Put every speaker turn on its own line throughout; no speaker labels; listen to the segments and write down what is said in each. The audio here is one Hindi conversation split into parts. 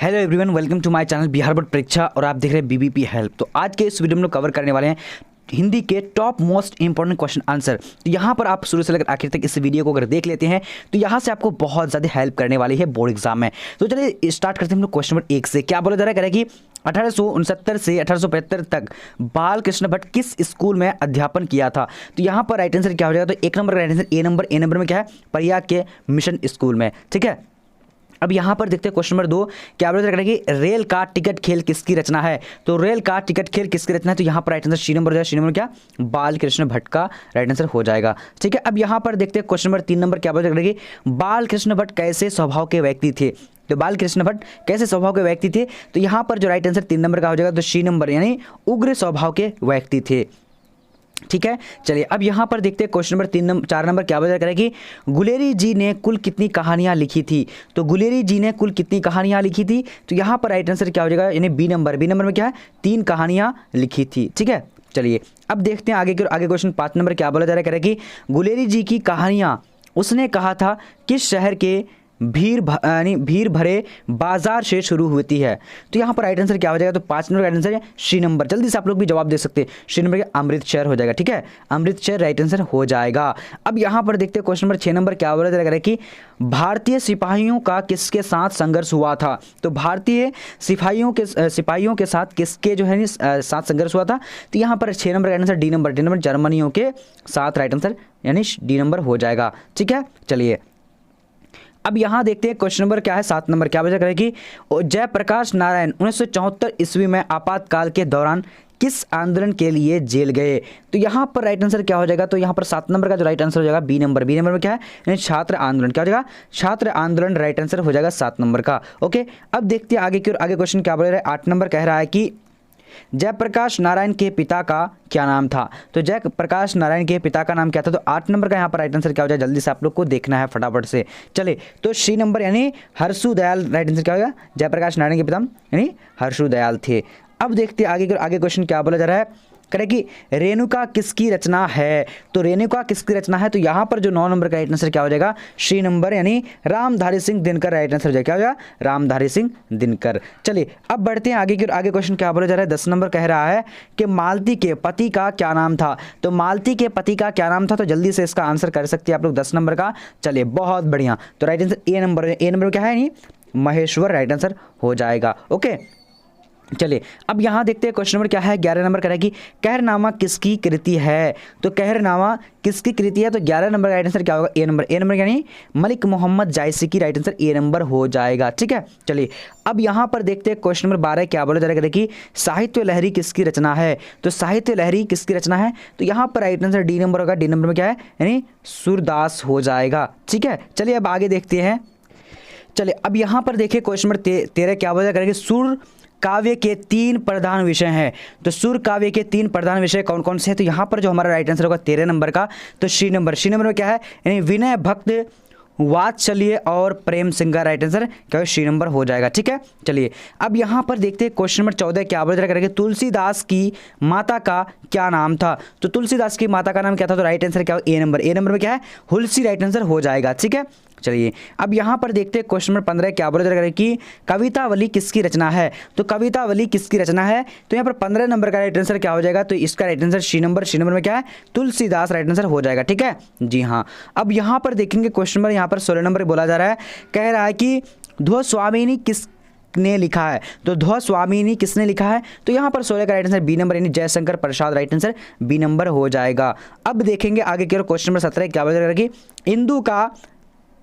Hello everyone, welcome to my channel Bihar board परीक्षा और आप देख रहे हैं बीबीपी हेल्प। तो आज के इस वीडियो में लोग कवर करने वाले हैं हिंदी के top most important question answer. तो यहाँ पर आप शुरू से लेकर आखिर तक इस वीडियो को अगर देख लेते हैं तो यहाँ से आपको बहुत ज़्यादा हेल्प करने वाली है बोर्ड एग्जाम में। तो चलिए स्टार्ट करते हैं हम लोग क्वेश्चन नंबर 1 से। क्या बोला जा रहा है कि 1869 से 1875 तक बाल कृष्ण भट्ट किस स्कूल में अध्यापन किया था। तो यहाँ पर राइट आंसर क्या हो जाएगा, तो एक नंबर का राइट आंसर ए नंबर में क्या है, प्रयाग के मिशन स्कूल में। ठीक है, अब यहाँ पर देखते हैं क्वेश्चन नंबर 2। क्या बोला जा रहा है कि रेल का टिकट खेल किसकी रचना है। तो रेल का टिकट खेल किसकी रचना है, तो यहाँ पर राइट आंसर सी नंबर हो जाएगा। सी नंबर क्या, बाल कृष्ण भट्ट का राइट आंसर हो जाएगा। ठीक है, अब यहाँ पर देखते हैं क्वेश्चन नंबर 3 नंबर। क्या बोला जा रहा है कि बाल कृष्ण भट्ट कैसे स्वभाव के व्यक्ति थे। तो बाल कृष्ण भट्ट कैसे स्वभाव के व्यक्ति थे, तो यहाँ पर जो राइट आंसर 3 नंबर का हो जाएगा, तो सी नंबर यानी उग्र स्वभाव के व्यक्ति थे। ठीक है, चलिए अब यहाँ पर देखते हैं क्वेश्चन नंबर 4 नंबर। क्या बता करें कि गुलेरी जी ने कुल कितनी कहानियाँ लिखी थी। तो गुलेरी जी ने कुल कितनी कहानियाँ लिखी थी, तो यहाँ पर राइट आंसर क्या हो जाएगा, यानी बी नंबर में क्या है, 3 कहानियाँ लिखी थी। ठीक है, चलिए अब देखते हैं आगे क्वेश्चन 5 नंबर। क्या बोला जा रहा है कि गुलेरी जी की कहानियाँ उसने कहा था किस शहर के भीड़ भरे बाजार से शुरू होती है। तो यहाँ पर राइट आंसर क्या हो जाएगा, तो 5 नंबर का राइट आंसर है सी नंबर। जल्दी से आप लोग भी जवाब दे सकते हैं, सी नंबर का अमृतसर हो जाएगा। ठीक है, अमृतसर राइट आंसर हो जाएगा। अब यहाँ पर देखते हैं क्वेश्चन नंबर 6 नंबर। क्या बोला जा रहा है कि भारतीय सिपाहियों का किसके साथ संघर्ष हुआ था। तो भारतीय सिपाहियों के साथ किसके जो है साथ संघर्ष हुआ था। तो यहाँ पर 6 नंबर का आंसर डी नंबर जर्मनियों के साथ राइट आंसर यानी डी नंबर हो जाएगा। ठीक है, चलिए अब यहाँ देखते हैं क्वेश्चन नंबर क्या है 7 नंबर। क्या वजह करें कि जयप्रकाश नारायण 1974 ईस्वी में आपातकाल के दौरान किस आंदोलन के लिए जेल गए। तो यहाँ पर राइट आंसर क्या हो जाएगा, तो यहाँ पर 7 नंबर का जो राइट आंसर हो जाएगा बी नंबर में क्या है, यानी छात्र आंदोलन। क्या हो जाएगा, छात्र आंदोलन राइट आंसर हो जाएगा 7 नंबर का। ओके, अब देखते हैं आगे की ओर। आगे क्वेश्चन क्या बोल रहा है, 8 नंबर कह रहा है कि जयप्रकाश नारायण के पिता का क्या नाम था। तो जयप्रकाश नारायण के पिता का नाम क्या था, तो 8 नंबर का यहाँ पर राइट आंसर क्या हो जाए, जल्दी से आप लोग को देखना है फटाफट से। चले तो सी नंबर यानी हर्षु दयाल राइट आंसर क्या होगा, जयप्रकाश नारायण के पिता यानी हर्षु दयाल थे। अब देखते हैं आगे क्वेश्चन क्या बोला जा रहा है, करें कि रेणुका किसकी रचना है। तो रेणुका किसकी रचना है, तो यहाँ पर जो 9 नंबर का राइट आंसर क्या हो जाएगा, सी नंबर यानी रामधारी सिंह दिनकर राइट आंसर हो जाएगा। क्या हो जाएगा, रामधारी सिंह दिनकर। चलिए अब बढ़ते हैं आगे क्वेश्चन क्या बोला जा रहा है, 10 नंबर कह रहा है कि मालती के पति का क्या नाम था। तो मालती के पति का क्या नाम था, तो जल्दी से इसका आंसर कर सकते हैं आप लोग 10 नंबर का। चलिए बहुत बढ़िया, तो राइट आंसर ए नंबर क्या है, नहीं महेश्वर राइट आंसर हो जाएगा। ओके, चलिए अब यहाँ देखते हैं क्वेश्चन नंबर क्या है 11 नंबर करेगी कहरनामा किसकी कृति है। तो कहरनामा किसकी कृति है, तो 11 नंबर का राइट आंसर क्या होगा, ए नंबर यानी मलिक मोहम्मद जायसी की राइट आंसर ए नंबर हो जाएगा। ठीक है, चलिए अब यहाँ पर देखते हैं क्वेश्चन नंबर 12 क्या बोला जा रहा है कि साहित्य लहरी किसकी रचना है। तो साहित्य लहरी किसकी रचना है, तो यहाँ पर राइट आंसर डी नंबर होगा। डी नंबर में क्या है, यानी सूरदास हो जाएगा। ठीक है, चलिए अब आगे देखते हैं। चलिए अब यहाँ पर देखिए क्वेश्चन नंबर 13 क्या बोला करेंगे, सुर काव्य के 3 प्रधान विषय हैं। तो सुर काव्य के 3 प्रधान विषय कौन कौन से हैं, तो यहाँ पर जो हमारा राइट आंसर होगा 13 नंबर का, तो सी नंबर में क्या है, यानी विनय भक्त वात्सल्य और प्रेम सिंगार राइट आंसर क्या है, सी नंबर हो जाएगा। ठीक है, चलिए अब यहाँ पर देखते हैं क्वेश्चन नंबर 14 क्या बोल रहा है, तुलसीदास की माता का क्या नाम था। तो तुलसीदास की माता का नाम क्या था, तो राइट आंसर क्या हो, ए नंबर में क्या है, हुलसी राइट आंसर हो जाएगा। ठीक है, चलिए अब यहाँ पर देखते हैं क्वेश्चन नंबर 15 क्या बोला जा रहा है कि कवितावली किसकी रचना है। तो कवितावली किसकी रचना है, तो यहाँ पर 15 नंबर का राइट आंसर क्या हो जाएगा, तो इसका राइट आंसर सी नंबर में क्या है, तुलसीदास राइट आंसर हो जाएगा। ठीक है जी हाँ, अब यहाँ पर देखेंगे क्वेश्चन नंबर यहाँ पर 16 नंबर बोला जा रहा है, कह रहा है कि ध्वस्वामिनी किसने लिखा है। तो ध्वस्वामिनी किसने लिखा है, तो यहाँ पर 16 का राइट आंसर बी नंबर यानी Jaishankar Prasad right answer B number हो जाएगा। अब देखेंगे आगे की ओर क्वेश्चन नंबर 17 क्या बोला जा रहा है कि इंदु का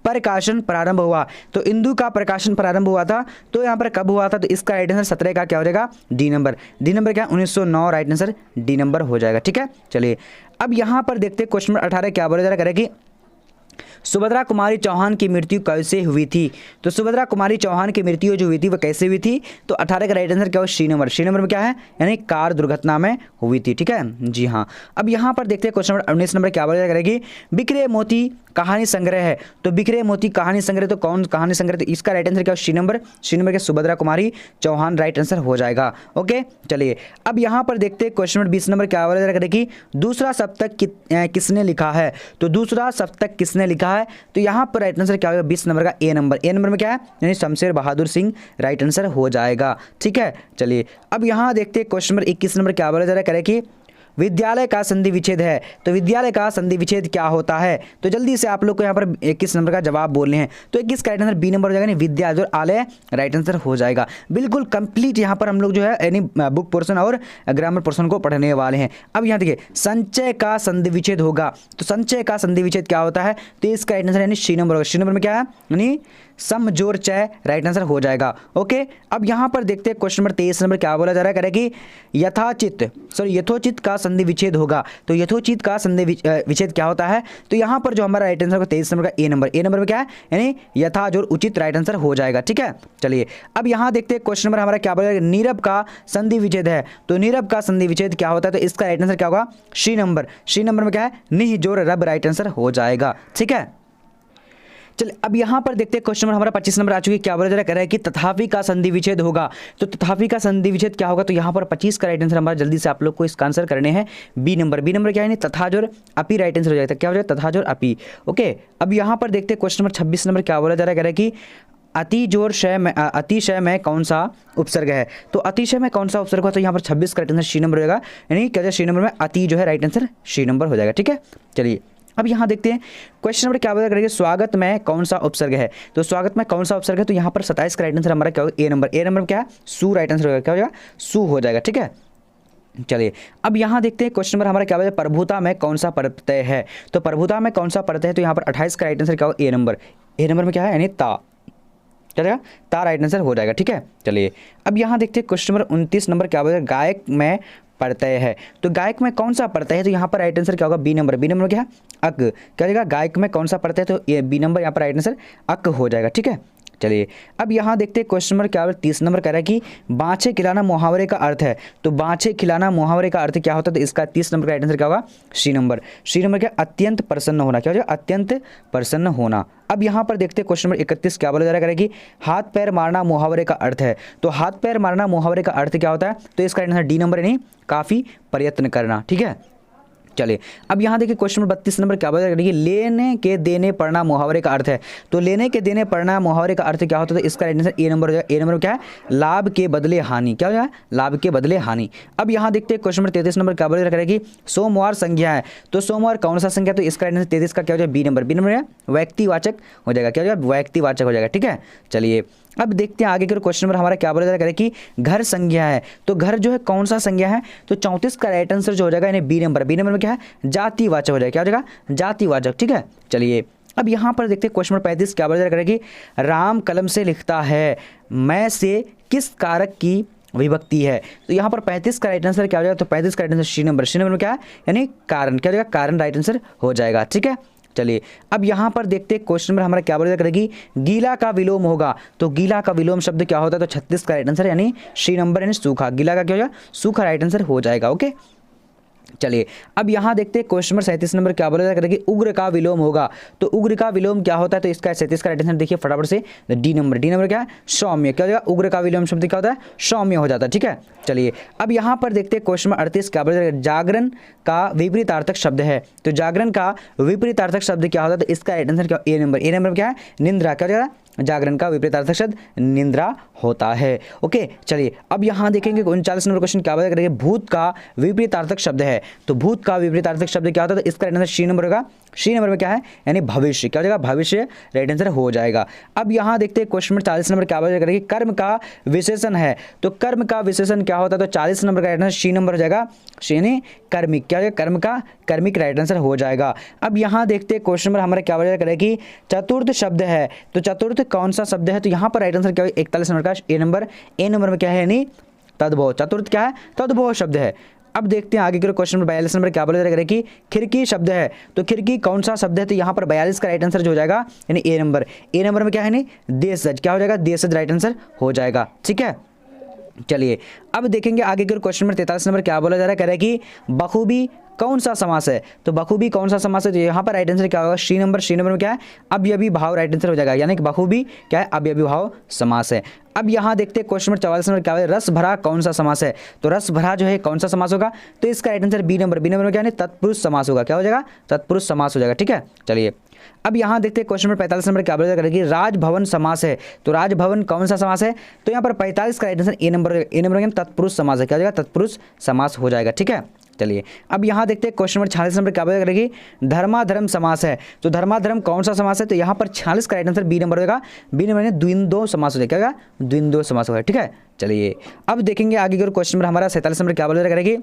प्रकाशन प्रारंभ हुआ। तो इंदु का प्रकाशन प्रारंभ हुआ था, तो यहाँ पर कब हुआ था, तो इसका राइट आंसर 17 का क्या हो जाएगा, डी नंबर क्या 1909 राइट आंसर डी नंबर हो जाएगा। ठीक है, चलिए अब यहाँ पर देखते हैं क्वेश्चन नंबर 18 क्या बोला जा रहा है कि सुभद्रा कुमारी चौहान की मृत्यु कैसे हुई थी। तो सुभद्रा कुमारी चौहान की मृत्यु जो हुई थी वह कैसे हुई थी, तो 18 का राइट आंसर क्या हो, सी नंबर में क्या है, यानी कार दुर्घटना में हुई थी। ठीक है जी हाँ, अब यहाँ पर देखते हैं क्वेश्चन नंबर 19 नंबर क्या बोला करेगी, बिखरे मोती कहानी संग्रह है। तो बिखरे मोती कहानी संग्रह, तो कौन कहानी संग्रह, तो इसका राइट आंसर क्या हो, सी नंबर के सुभद्रा कुमारी चौहान राइट आंसर हो जाएगा। ओके, चलिए अब यहाँ पर देखते हैं क्वेश्चन नंबर 20 नंबर क्या बोला करेगी, दूसरा सप्तक किसने लिखा है। तो दूसरा सप्तक किसने लिखा रहा है, तो यहाँ पर राइट आंसर क्या होगा 20 नंबर का ए नंबर। ए नंबर में क्या है यानी शमशेर बहादुर सिंह राइट आंसर हो जाएगा। ठीक है, चलिए अब यहाँ देखते हैं क्वेश्चन नंबर 21 नंबर क्या बोला जा रहा है, करें कि विद्यालय का संधि विच्छेद है। तो विद्यालय का संधि विच्छेद क्या होता है, तो जल्दी से आप लोग को यहाँ पर 21 नंबर का जवाब बोलने हैं। तो 21 का राइट आंसर बी नंबर हो जाएगा, नहीं विद्या जो आलय राइट आंसर हो जाएगा। बिल्कुल कंप्लीट यहाँ पर हम लोग जो है यानी बुक पोर्शन और ग्रामर पोर्शन को पढ़ने वाले हैं। अब यहाँ देखिए संचय का संधि विच्छेद होगा, तो संचय का संधि विच्छेद क्या होता है, तो इसका राइट आंसर यानी सी नंबर होगा। सी नंबर में क्या है यानी समजोर चय राइट आंसर हो जाएगा। ओके, अब यहाँ पर देखते हैं क्वेश्चन नंबर 23 नंबर क्या बोला जा रहा है, करें कि यथोचित का संधि विच्छेद होगा। तो यथोचित का संधि विच्छेद क्या होता है, तो यहाँ पर जो हमारा राइट आंसर होगा 23 नंबर का ए नंबर। ए नंबर में क्या है यानी यथा जोड़ उचित राइट आंसर हो जाएगा। ठीक है, चलिए अब यहाँ देखते हैं क्वेश्चन नंबर हमारा क्या बोला, नीरब का संधि विच्छेद है। तो नीरब का संधि विच्छेद क्या होता है, तो इसका राइट आंसर क्या होगा सी नंबर। सी नंबर में क्या है निह जोड़ रब राइट आंसर हो जाएगा। ठीक है, चलिए अब यहाँ पर देखते हैं क्वेश्चन नंबर हमारा 25 नंबर आ चुकी है, क्या बोला जा रहा है कि तथापि का संधि विच्छेद होगा। तो तथापि का संधि विच्छेद क्या होगा, तो यहाँ पर 25 का राइट आंसर हमारा जल्दी से आप लोग को इसका आंसर करने हैं बी नंबर। बी नंबर क्या है तथा जोड़ अपी राइट आंसर हो जाएगा। क्या हो जाएगा तथा जोड़ अपी। ओके, अब यहाँ पर देखते हैं क्वेश्चन नंबर 26 नंबर क्या बोला जा रहा है कि अतिशय में कौन सा उपसर्ग है। तो अतिशय में कौन सा उपसर्ग है, तो यहाँ पर 26 का राइट आंसर सी नंबर हो जाएगा, यानी क्या जाए सी नंबर में अति जो है राइट आंसर सी नंबर हो जाएगा। ठीक है, चलिए अब यहाँ देखते हैं क्वेश्चन नंबर क्या बता करेंगे, स्वागत में कौन सा उपसर्ग है। तो स्वागत में कौन सा उपसर्ग है, तो यहाँ पर 27 का राइट आंसर हमारा क्या होगा ए नंबर। ए नंबर में क्या है सु राइट आंसर होगा। क्या हो जाएगा सु हो जाएगा। ठीक है, चलिए अब यहाँ देखते हैं क्वेश्चन नंबर हमारा क्या है, प्रभुता में कौन सा प्रत्यय है। तो प्रभुता में कौन सा प्रत्यय है, तो यहाँ पर 28 का राइट आंसर क्या होगा ए नंबर। ए नंबर में क्या है यानी ता, चलेगा ता राइट आंसर हो जाएगा। ठीक है, चलिए अब यहाँ देखते हैं क्वेश्चन नंबर 29 नंबर क्या बोला, गायक में प्रत्यय है। तो गायक में कौन सा प्रत्यय है, तो यहाँ पर राइट आंसर क्या होगा बी नंबर। बी नंबर क्या है अक। क्या होगा गायक में कौन सा प्रत्यय है, तो ये बी नंबर यहाँ पर राइट आंसर अक हो जाएगा। ठीक है, चलिए अब यहाँ देखते हैं क्वेश्चन नंबर क्या 30 नंबर कह रहा है कि बाँछे खिलाना मुहावरे का अर्थ है। तो बाँछे खिलाना मुहावरे का अर्थ क्या होता है, तो इसका 30 नंबर का राइट आंसर क्या होगा सी नंबर। सी नंबर क्या अत्यंत प्रसन्न होना। क्या हो जाएगा अत्यंत प्रसन्न होना। अब यहाँ पर देखते हैं क्वेश्चन नंबर 31 क्या बोला जा रहा है कि हाथ पैर मारना मुहावरे का अर्थ है। तो हाथ पैर मारना मुहावरे का अर्थ क्या होता है, तो इसका राइट आंसर डी नंबर यानी काफ़ी प्रयत्न करना। ठीक है, चलिए अब यहाँ देखिए क्वेश्चन नंबर 32 नंबर क्या बता कि लेने के देने पढ़ना मुहावरे का अर्थ है। तो लेने के देने पढ़ना मुहावरे का अर्थ क्या होता है, तो इसका राइट आंसर ए नंबर हो जाएगा। ए नंबर में क्या है लाभ के बदले हानि। क्या हो जाएगा लाभ के बदले हानि। अब यहाँ देखते हैं क्वेश्चन नंबर 33 नंबर क्या बोल रहा है कि सोमवार संज्ञा है। तो सोमवार कौन सा संज्ञा, तो इसका राइट आंसर 33 का क्या हो जाएगा बी नंबर। बी नंबर है व्यक्तिवाचक हो जाएगा। क्या हो जाएगा व्यक्तिवाचक हो जाएगा। ठीक है, चलिए अब देखते हैं आगे के क्वेश्चन नंबर हमारा क्या बोला जा रहा है कि घर संज्ञा है। तो घर जो है कौन सा संज्ञा है, तो 34 का राइट आंसर जो हो जाएगा यानी बी नंबर। बी नंबर में क्या है जातिवाचक हो जाएगा। क्या हो जाएगा जातिवाचक। ठीक है, चलिए अब यहाँ पर देखते हैं क्वेश्चन नंबर 35 क्या बोला जा रहा है कि राम कलम से लिखता है, मैं से किस कारक की विभक्ति है। तो यहाँ पर 35 का राइट आंसर क्या हो जाएगा, तो 35 का right answer C number. C number में क्या है यानी कारण। क्या हो जाएगा कारण राइट आंसर हो जाएगा। ठीक है, चलिए अब यहाँ पर देखते हैं क्वेश्चन नंबर हमारा क्या बोला करेगी गीला का विलोम होगा। तो गीला का विलोम शब्द क्या होता है, तो 36 का राइट आंसर यानी सी नंबर यानी सूखा। गीला का क्या हो जाएगा सूखा राइट आंसर हो जाएगा। ओके, चलिए अब यहाँ देखते हैं क्वेश्चन नंबर 37 नंबर क्या बोला जाता है कि उग्र का विलोम होगा। तो उग्र का विलोम क्या होता है, तो इसका 37 का राइट आंसर देखिए फटाफट से डी नंबर। डी नंबर क्या है सौम्य। क्या हो जाएगा उग्र का विलोम शब्द क्या होता है सौम्य हो जाता है। ठीक है, चलिए अब यहाँ पर देखते हैं क्वेश्चन नंबर 38 क्या बोला जाता है जागरण का विपरीतार्थक शब्द है। तो जागरण का विपरीतार्थक शब्द क्या होता है, तो इसका राइट आंसर क्या ए नंबर। ए नंबर क्या है निंद्रा। क्या हो जाएगा जागरण का विपरीतार्थक शब्द निंद्रा होता है। ओके, चलिए अब यहाँ देखेंगे 39 नंबर क्वेश्चन क्या बताया करेंगे भूत का विपरीतार्थक शब्द है। तो भूत का विपरीतार्थक शब्द क्या होता है, तो इसका राइट आंसर सी नंबर होगा। सी नंबर में क्या है यानी भविष्य। क्या हो जाएगा भविष्य राइट आंसर हो जाएगा। अब यहाँ देखते हैं क्वेश्चन नंबर 40 नंबर क्या बताया करेंगे कर्म का विशेषण है। तो कर्म का विशेषण क्या होता है, तो 40 नंबर का राइट आंसर सी नंबर हो जाएगा यानी कर्मिक। क्या हो जाएगा कर्म का कर्मिक राइट आंसर हो जाएगा। अब यहाँ देखते हैं क्वेश्चन नंबर हमारा क्या बताया करेंगे चतुर्थ शब्द है। तो चतुर्थ कौन सा शब्द है, तो यहाँ पर राइट आंसर क्या है 41 नंबर का ए नंबर। ए नंबर में क्या है यानी तद्भव। चतुर्थ क्या है तद्भव शब्द है। अब देखते हैं आगे के क्वेश्चन नंबर 42 नंबर क्या बोला जाएगा कि खिड़की शब्द है। तो खिड़की कौन सा शब्द है, तो यहाँ पर 42 का राइट आंसर जो हो जाएगा यानी ए नंबर। ए नंबर में क्या है नहीं देशज। क्या हो जाएगा देशज राइट आंसर हो जाएगा। ठीक है, चलिए अब देखेंगे आगे के क्वेश्चन नंबर 43 नंबर क्या बोला जा रहा है, कह रहा है कि बखूबी कौन सा समास है। तो बखूबी कौन सा समास है, तो यहाँ पर राइट आंसर क्या होगा सी नंबर। सी नंबर में क्या है अवयवी भाव राइट आंसर हो जाएगा, यानी कि बखूबी क्या है अवयवी भाव समास है। अब यहाँ देखते हैं क्वेश्चन नंबर 44 नंबर क्या है रस भरा कौन सा समास है। तो रस भरा जो है कौन सा समास होगा, तो इसका right answer B number. B number में क्या है तत्पुरुष समास होगा। क्या हो जाएगा तत्पुरुष समास हो जाएगा। ठीक है, चलिए अब यहाँ देखते हैं क्वेश्चन नंबर 45 नंबर क्या बोला करेगी, राजभवन समास है। तो राजभवन कौन सा समास है, तो यहाँ पर 45 का राइट आंसर ए नंबर तत्पुरुष समास है। क्या हो जाएगा, तत्पुरुष समास हो जाएगा। ठीक है, चलिए अब यहाँ देखते हैं क्वेश्चन नंबर 46 नंबर क्या बोला करेगी, धर्माधर्म समास है। तो धर्माधर्म कौन सा समास है, तो यहाँ पर 46 का राइट आंसर बी नंबर होगा। बी नंबर में द्विंदो समास हो जाएगा। क्या होगा, द्विंदो समास होगा। ठीक है, चलिए अब देखेंगे आगे के क्वेश्चन नंबर हमारा 47 नंबर क्या बोला करेगी,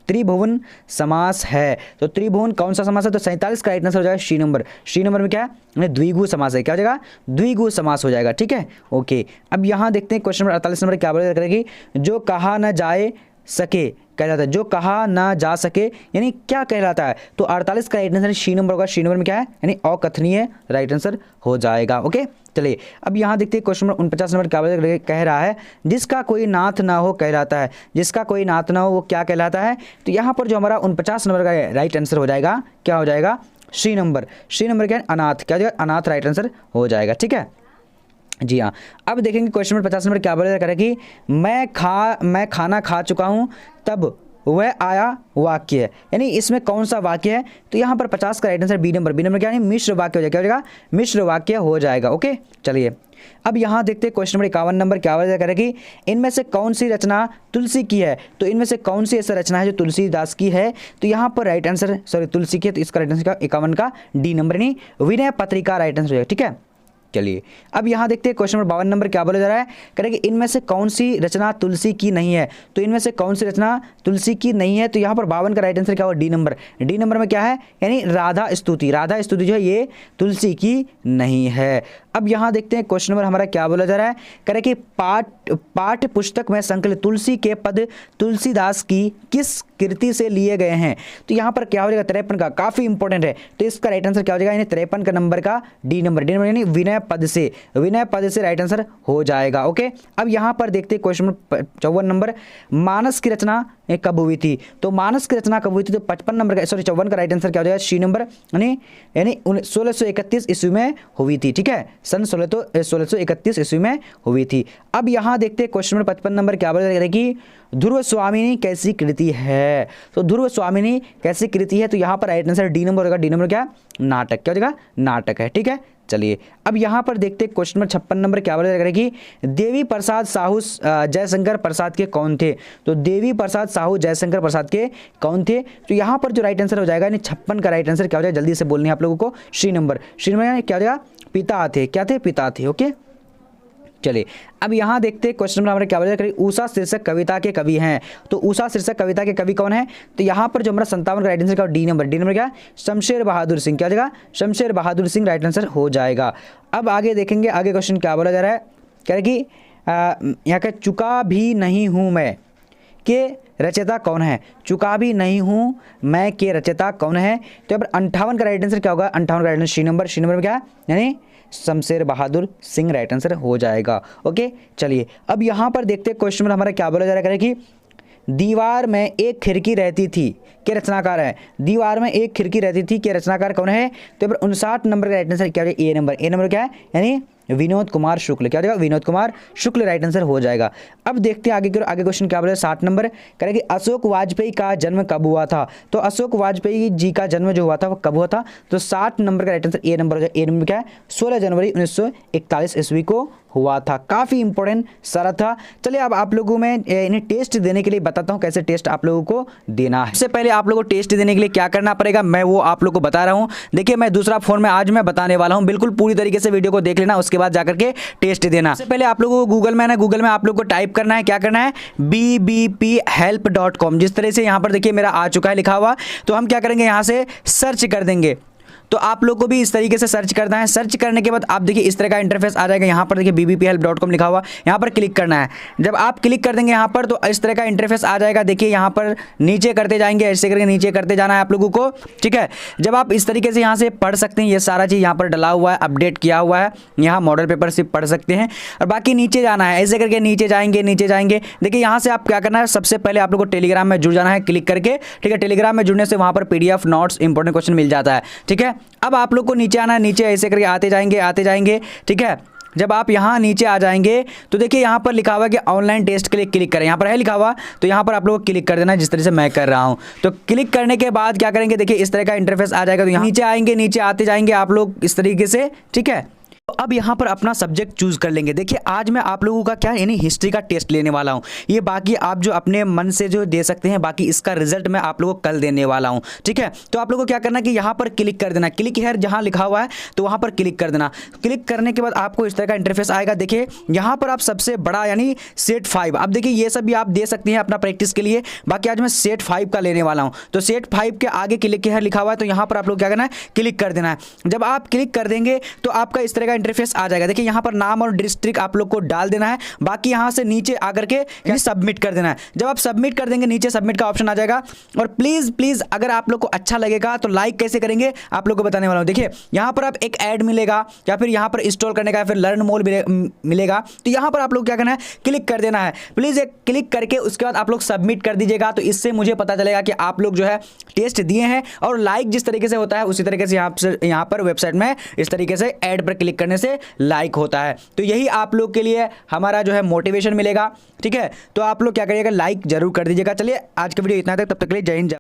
त्रिभुवन समास है। तो त्रिभुवन कौन सा समास है, तो 47 का राइट आंसर हो जाएगा सी नंबर। सी नंबर में क्या है, द्विगु समास है। क्या हो जाएगा, द्विगु समास हो जाएगा। ठीक है, ओके। अब यहाँ देखते हैं क्वेश्चन नंबर 48 नंबर क्या बोला करेगी, जो कहा न जाए सके कहलाता है। जो कहा ना जा सके यानी क्या कहलाता है, तो 48 का राइट आंसर सी नंबर होगा। सी नंबर में क्या है, यानी अकथनीय राइट आंसर हो जाएगा। ओके, चलिए अब यहाँ देखते हैं क्वेश्चन नंबर 49 नंबर क्या कह रहा है, जिसका कोई नाथ ना हो कहलाता है। जिसका कोई नाथ ना हो वो क्या कहलाता है, तो यहाँ पर जो हमारा 49 नंबर का राइट आंसर हो जाएगा, क्या हो जाएगा, सी नंबर। सी नंबर क्या है, अनाथ। क्या हो जाएगा, अनाथ राइट आंसर हो जाएगा। ठीक है जी हाँ। अब देखेंगे क्वेश्चन नंबर 50 नंबर क्या बोला करें कि मैं खाना खा चुका हूँ तब वह आया वाक्य है। यानी इसमें कौन सा वाक्य है, तो यहाँ पर 50 का right answer B number. B number क्या है, मिश्र वाक्य हो जाएगा। क्या हो जाएगा, मिश्र वाक्य हो जाएगा। ओके, चलिए अब यहाँ देखते हैं क्वेश्चन नंबर 51 नंबर क्या बोला करेगी, इनमें से कौन सी रचना तुलसी की है। तो इनमें से कौन सी ऐसा रचना है जो तुलसीदास की है, तो यहाँ पर राइट आंसर तुलसी की है, तो इसका राइट आंसर 51 का डी नंबर यानी विनय पत्रिका राइट आंसर हो जाएगा। ठीक है, चलिए अब यहाँ देखते हैं क्वेश्चन नंबर 52 नंबर क्या बोला जा रहा है, करेंगे इनमें से कौन सी रचना तुलसी की नहीं है। तो इनमें से कौन सी रचना तुलसी की नहीं है, तो यहाँ पर 52 का राइट आंसर क्या होगा, डी नंबर। डी नंबर में क्या है, यानी राधा स्तुति। राधा स्तुति जो है ये तुलसी की नहीं है। अब यहाँ देखते हैं क्वेश्चन नंबर हमारा क्या बोला जा रहा है, करें कि पाठ्य पुस्तक में संकलित तुलसी के पद तुलसीदास की किस कृति से लिए गए हैं। तो यहाँ पर क्या हो जाएगा, 53 का, काफी इंपॉर्टेंट है। तो इसका राइट आंसर क्या हो जाएगा, यानी 53 का नंबर का डी नंबर। डी नंबर यानी विनय पद से, विनय पद से राइट आंसर हो जाएगा। ओके, अब यहाँ पर देखते हैं क्वेश्चन नंबर 54 नंबर, मानस की रचना कब हुई थी। तो मानस की रचना कब हुई थी, तो 55 नंबर का 54 का राइट आंसर क्या हो जाएगा, सी नंबर यानी 1631 ईस्वी में हुई थी। ठीक है, सन 1631 ईस्वी में हुई थी। अब यहाँ देखते हैं क्वेश्चन नंबर 55 नंबर क्या बोला जाएगा कि ध्रुव स्वामिनी कैसी कृति है। तो ध्रुव स्वामिनी कैसी कृति है, तो यहाँ पर राइट आंसर डी नंबर होगा। डी नंबर क्या, नाटक। क्या हो जाएगा, नाटक है। ठीक है, चलिए अब यहाँ पर देखते हैं क्वेश्चन नंबर 56 नंबर क्या बोला जाएगा कि देवी प्रसाद साहू जयशंकर प्रसाद के कौन थे। तो देवी प्रसाद साहू जयशंकर प्रसाद के कौन थे, तो यहाँ पर जो राइट आंसर हो जाएगा, यानी 56 का राइट आंसर क्या हो जाएगा, जल्दी से बोलनी है आप लोगों को, सी नंबर। सी नंबर क्या हो जाएगा, पिता थे। क्या थे, पिता थे। ओके, चलिए अब यहाँ देखते हैं क्वेश्चन नंबर हमारे क्या बोला, उषा शीर्षक कविता के कवि हैं। तो उषा शीर्षक कविता के कवि कौन है, तो यहाँ पर जो हमारा 57 का राइट आंसर का डी नंबर। डी नंबर क्या, शमशेर बहादुर सिंह। क्या जाएगा, शमशेर बहादुर सिंह राइट आंसर हो जाएगा। अब आगे देखेंगे, आगे क्वेश्चन क्या बोला जा रहा है, कह रहे कि यहाँ का चुका भी नहीं हूँ मैं के रचयिता कौन है। चुका भी नहीं हूँ मैं के रचयिता कौन है, तो यहाँ पर 58 का राइट आंसर क्या होगा, 58 का right answer C number. C number में क्या है, यानी शमशेर बहादुर सिंह राइट आंसर हो जाएगा। ओके, चलिए अब यहाँ पर देखते हैं क्वेश्चन नंबर हमारा क्या बोला जा रहा है कि दीवार में एक खिड़की रहती थी के रचनाकार है। दीवार में एक खिड़की रहती थी के रचनाकार कौन है, तो 59 नंबर का राइट आंसर क्या है, ए नंबर। ए नंबर क्या है, यानी विनोद कुमार शुक्ल। क्या हो जाएगा, विनोद कुमार शुक्ल राइट आंसर हो जाएगा। अब देखते हैं आगे क्वेश्चन क्या बोले, 60 नंबर करेंगे अशोक वाजपेयी का जन्म कब हुआ था। तो अशोक वाजपेयी जी का जन्म जो हुआ था वो कब हुआ था, तो 60 नंबर का राइट आंसर ए नंबर हो जाएगा। ए नंबर क्या है, 16 जनवरी 1941 ईस्वी को हुआ था। काफ़ी इंपॉर्टेंट सारा था। चलिए अब आप लोगों में इन्हें टेस्ट देने के लिए बताता हूँ कैसे टेस्ट आप लोगों को देना है। सबसे पहले आप लोगों को टेस्ट देने के लिए क्या करना पड़ेगा, मैं वो आप लोगों को बता रहा हूँ। देखिए मैं दूसरा फोन में आज मैं बताने वाला हूँ, बिल्कुल पूरी तरीके से वीडियो को देख लेना, उसके बाद जाकर के टेस्ट देना। सबसे पहले आप लोगों को गूगल में आना, गूगल में आप लोगों को टाइप करना है, क्या करना है, bbphelp.com। जिस तरह से यहाँ पर देखिए मेरा आ चुका है लिखा हुआ, तो हम क्या करेंगे यहाँ से सर्च कर देंगे। तो आप लोग को भी इस तरीके से सर्च करना है। सर्च करने के बाद आप देखिए इस तरह का इंटरफेस आ जाएगा। यहाँ पर देखिए bbphelp.com लिखा हुआ, यहाँ पर क्लिक करना है। जब आप क्लिक कर देंगे यहाँ पर, तो इस तरह का इंटरफेस आ जाएगा। देखिए यहाँ पर नीचे करते जाएंगे, ऐसे करके नीचे करते जाना है आप लोगों को, ठीक है। जब आप इस तरीके से यहाँ से पढ़ सकते हैं, ये सारा चीज़ यहाँ पर डला हुआ है, अपडेट किया हुआ है, यहाँ मॉडल पेपर से पढ़ सकते हैं। और बाकी नीचे जाना है, ऐसे करके नीचे जाएंगे, नीचे जाएंगे। देखिए यहाँ से आप क्या करना है, सबसे पहले आप लोग को टेलीग्राम में जुड़ जाना है क्लिक करके, ठीक है। टेलीग्राम में जुड़ने से वहाँ पर PDF नोट्स इंपॉर्टेंट क्वेश्चन मिल जाता है, ठीक है। अब आप लोग को नीचे आना है, नीचे ऐसे करके आते जाएंगे, ठीक है। जब आप यहाँ नीचे आ जाएंगे तो देखिए यहाँ पर लिखा हुआ है कि ऑनलाइन टेस्ट के लिए क्लिक करें, यहाँ पर है लिखा हुआ, तो यहाँ पर आप लोग क्लिक कर देना जिस तरह से मैं कर रहा हूँ। तो क्लिक करने के बाद क्या करेंगे, देखिए इस तरह का इंटरफेस आ जाएगा। तो यहाँ नीचे आएंगे, नीचे आते जाएंगे आप लोग इस तरीके से, ठीक है। तो अब यहाँ पर अपना सब्जेक्ट चूज कर लेंगे। देखिए आज मैं आप लोगों का क्या यानी हिस्ट्री का टेस्ट लेने वाला हूँ। ये बाकी आप जो अपने मन से जो दे सकते हैं, बाकी इसका रिजल्ट मैं आप लोगों को कल देने वाला हूँ, ठीक है। तो आप लोगों को क्या करना है कि यहाँ पर क्लिक कर देना, क्लिक हेयर जहाँ लिखा हुआ है तो वहाँ पर क्लिक कर देना। क्लिक करने के बाद आपको इस तरह का इंटरफेस आएगा। देखिए यहाँ पर आप सबसे बड़ा यानी सेट 5, अब देखिए ये सब भी आप दे सकते हैं अपना प्रैक्टिस के लिए। बाकी आज मैं सेट 5 का लेने वाला हूँ। तो सेट 5 के आगे क्लिक हेयर लिखा हुआ है, तो यहाँ पर आप लोग क्या करना है, क्लिक कर देना है। जब आप क्लिक कर देंगे तो आपका इस तरह का इंटरफेस आ जाएगा। देखिए यहाँ पर नाम और डिस्ट्रिक्ट आप लोग को डाल देना है। बाकी यहाँ से नीचे आकर के सबमिट कर देना है। जब आप सबमिट कर देंगे नीचे सबमिट का ऑप्शन आ जाएगा। और प्लीज अगर आप लोग को अच्छा लगेगा तो लाइक कैसे करेंगे आप लोग को बताने वाला हूँ। देखिए यहाँ पर आप एक ऐड मिलेगा या फिर यहाँ पर इंस्टॉल करने का, फिर लर्न मोर मिलेगा। तो यहाँ पर आप लोग क्या करना है, क्लिक कर देना है। प्लीज एक क्लिक करके उसके बाद आप लोग सबमिट कर दीजिएगा। तो इससे मुझे पता चलेगा कि आप लोग जो है टेस्ट दिए हैं। और लाइक जिस तरीके से होता है उसी तरीके से यहाँ पर वेबसाइट में इस तरीके से ऐड पर क्लिक करने से लाइक होता है। तो यही आप लोग के लिए हमारा जो है मोटिवेशन मिलेगा, ठीक है। तो आप लोग क्या करिएगा, लाइक जरूर कर दीजिएगा। चलिए आज का वीडियो इतना तक, तब तक के लिए जय हिंद।